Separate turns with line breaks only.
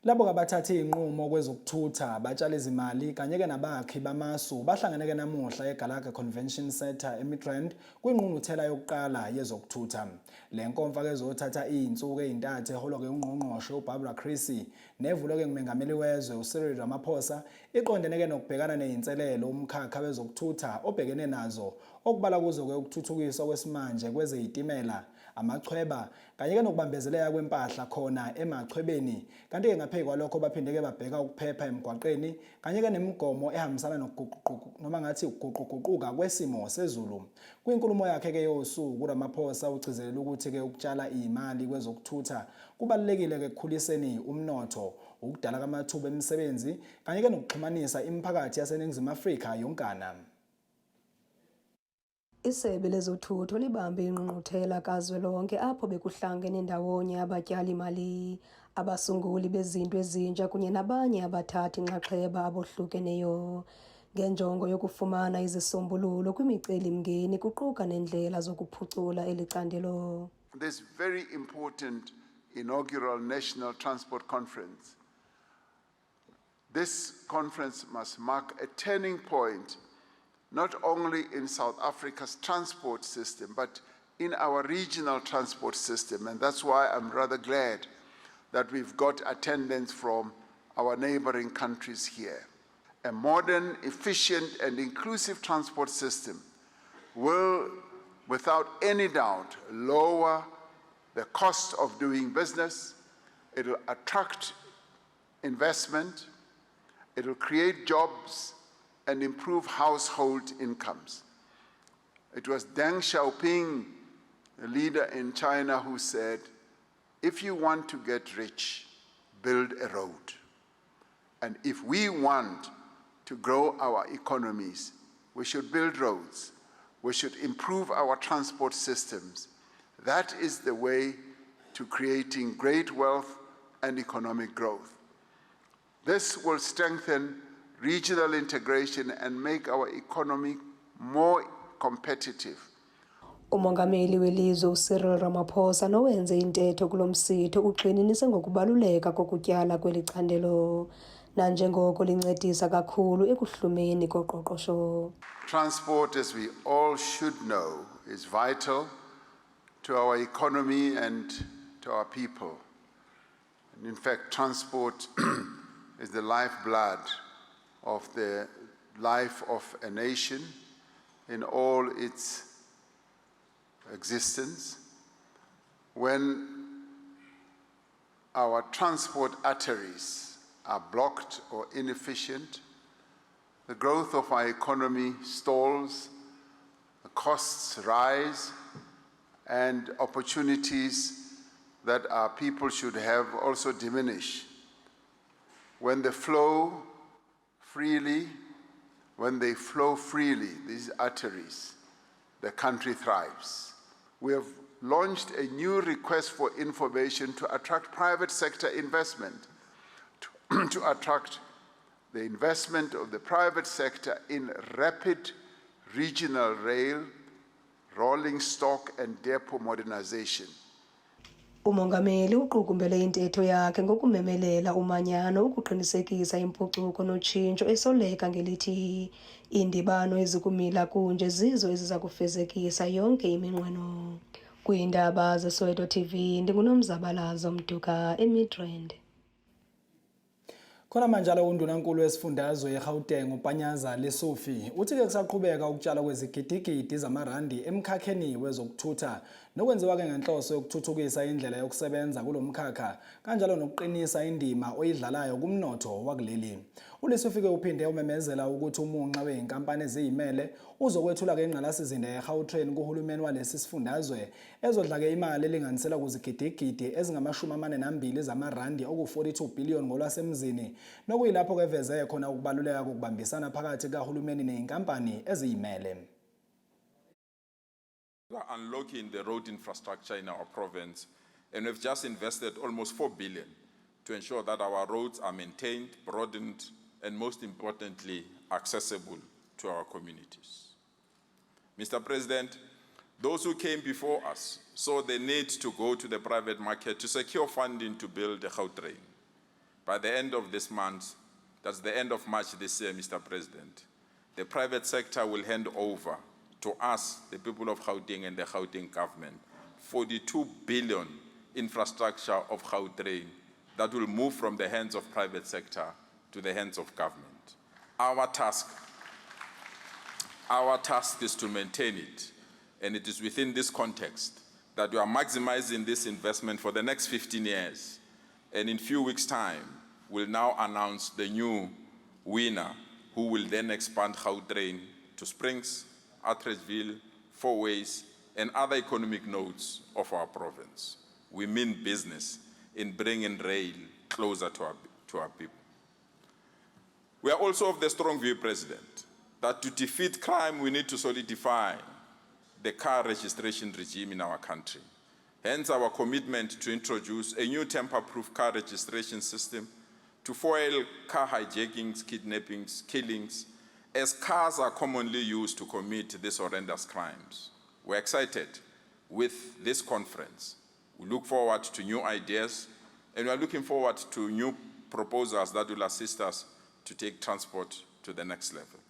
Labo abathatha izinqumo kwezokuthutha, abatshalizimali kanye nabakhi bamasu bahlangane namuhla eGallagher Convention Centre eMidrand kwingqungquthela yokuqala yezokuthutha. Le nkomfa ezothatha izinsuku ezintathu eholwa nguNgqongqoshe uBarbara Creecy nevulwe nguMengameli wezwe uCyril Ramaphosa iqondene nokubhekana nezinselelo umkhakha wezokuthutha obhekene nazo okubala kuzo ukuthuthukiswa kwesimanje kwezitimela amachweba kanye nokubambezeleka kwempahla khona emachwebeni kanti ngaphezu kwalokho baphindeke babheka ukuphepha emgwaqeni kanye nemigomo ehambisana ukuguquguquka kwesimo sezulu. Kwinkulumo yakhe yosuku uRamaphosa ugcizelela ukuthi ukutshala imali kwezokuthutha kubalulekile ekukhuliseni umnotho, ukudala amathuba emisebenzi kanye nokuxhumanisa imiphakathi yaseNingizimu Afrika yonkana.
Isebe lezothutho libambe ingqungquthela Kazwelonke apho bekuhlangene ndawonye abatyalimali, abasunguli bezinto ezintsha kunye nabanye abathatha inxaxheba abohlukeneyo ngenjongo yokufumana izisombululo kwimiceli-mngeni kuquka nendlela zokuphucula eli candelo.
This very important inaugural National Transport Conference. This conference must mark a turning point not only in South Africa's transport system, but in our regional transport system. And that's why I'm rather glad that we've got attendance from our neighboring countries here. A modern, efficient, and inclusive transport system will, without any doubt, lower the cost of doing business. It will attract investment. It will create jobs and improve household incomes. It was Deng Xiaoping, a leader in China, who said, if you want to get rich, build a road. And if we want to grow our economies, we should build roads. We should improve our transport systems. That is the way to creating great wealth and economic growth. This will strengthen regional integration and make our economy more competitive.
uMengameli welizwe uCyril Ramaphosa nowenze intetho kulomsitho ugxininise ngokubaluleka kokutyala kweli candelo nanjengoko lincedisa kakhulu ekuhlumeni koqoqosho.
Transport, as we all should know, is vital to our economy and to our people. And in fact, transport is the lifeblood of the life of a nation in all its existence. When our transport arteries are blocked or inefficient, the growth of our economy stalls, the costs rise, and opportunities that our people should have also diminish. When they flow freely, these arteries, the country thrives. We have launched a new request for information to attract private sector investment, to attract the investment of the private sector in rapid regional rail, rolling stock and depot modernization.
uMengameli uqukumbele intetho yakhe ngokumemelela umanyano ukuqinisekisa impucuko notshintsho esoleka ngelithi indibano ezikumila kunje zizo eziza kufezekisa yonke iminqweno. Kwiindaba zeSoweto TV ndinguNomzabalazo Mduka eMidrand.
Khona manje undunankulu wesifundazwe eGauteng uPanyaza Lesofi uthi kusaqhubeka ukutshala kwezigidigidi zamarandi emkhakheni wezokuthutha nokwenziwa ngenhloso yokuthuthukisa indlela yokusebenza kulomkhakha kanjalo nokuqinisa indima oyidlalayo kumnotho wakuleli. uLesofi uphinde umemezela ukuthi umunqa weinkampani eziyimele uzokwethula ngengqalasizinda eGautrain kuhulumeni walesi sifundazwe ezodla imali elinganisela kuzigidigidi ezingama-42 zamarandi oku-42 billion ngolwasemzini nokuyilapho keveze khona ukubaluleka kokubambisana phakathi kahulumeni neinkampani eziyimele.
We are unlocking the road infrastructure in our province, and we've just invested almost 4 billion to ensure that our roads are maintained, broadened, and most importantly, accessible to our communities. Mr. President, those who came before us saw the need to go to the private market to secure funding to build a Gautrain. by the end of this month, that's the end of March this year, Mr. President, the private sector will hand over to us, the people of Gauteng and the Gauteng government, 42 billion infrastructure of Gautrain that will move from the hands of private sector to the hands of government. Our task is to maintain it, and it is within this context that we are maximizing this investment for the next 15 years. And in a few weeks' time, we'll now announce the new winner, who will then expand Gautrain to Springs, Atteridgeville, Four Ways, and other economic nodes of our province. We mean business in bringing rail closer to our people. We are also of the strong view, President, that to defeat crime, we need to solidify the car registration regime in our country. Hence our commitment to introduce a new tamper-proof car registration system to foil car hijackings, kidnappings, killings, as cars are commonly used to commit these horrendous crimes. We're excited with this conference. We look forward to new ideas, and we are looking forward to new proposals that will assist us to take transport to the next level.